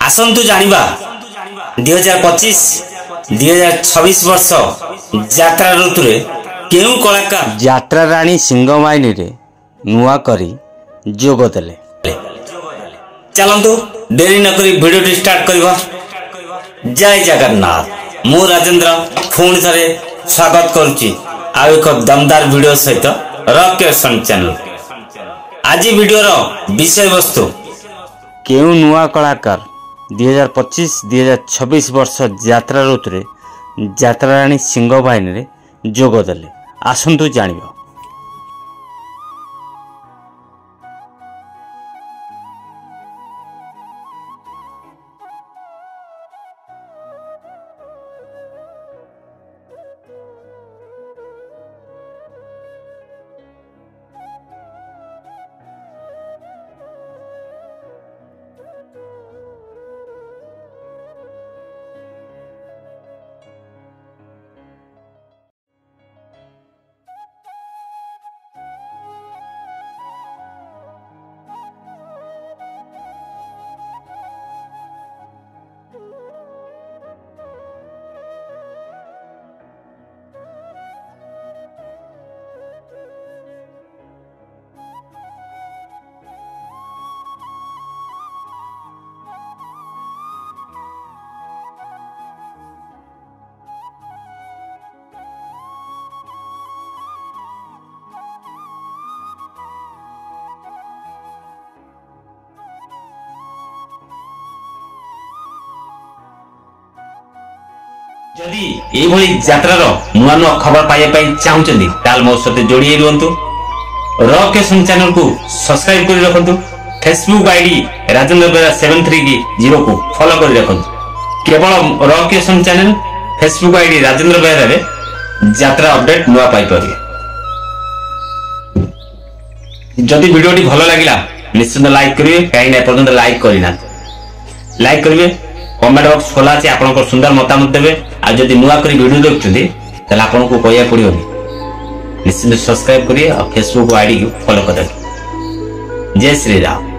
आसंतु जानिबा 2025-2026 वर्ष यात्रा ऋतु रे केउ कलाकार यात्रा राणी सिंहवाहिनी रे नुआ करी जोग देले। चलंतु देरी न करी वीडियो स्टार्ट करबा। जय जगन्नाथ। मु राजेंद्र पुणी थरे स्वागत करुची आ एक दमदार वीडियो सहित रॉकेशन चैनल। आज वीडियो रो विषय वस्तु केउ नुआ कलाकार 2025-2026 वर्ष यात्रा ऋतु रे यात्रा राणी सिंहवाहिनी रे जोग देले। आसंतु जानिबा। जदि एभली यात्रा नुआ नुआ खबर पाइबा चाहूचंदी ताल मो सते जोड़ी रुहंतु। रॉकेशन चैनल को सब्सक्राइब कर रखंतु। फेसबुक आईडी राजेंद्र बेरा 730 को फॉलो कर रखंतु। केवल रॉकेशन चैनल फेसबुक आईडी राजेंद्र बेरा रे यात्रा अपडेट नुआ पाई परिए। जदि वीडियो टी भलो लागिला निश्चित लाइक करिवे। काई नै पर्यंत लाइक करिना लाइक करिवे। कमेंट बॉक्स खोला अछि आपन को सुंदर मतामत देबे। आ जदि नुआ करी वीडियो देखुछथि तले आपन को कहया पड़ियोनी निश्चित सब्सक्राइब करिए और फेसबुक आईडी को फॉलो कर। जय श्री राम।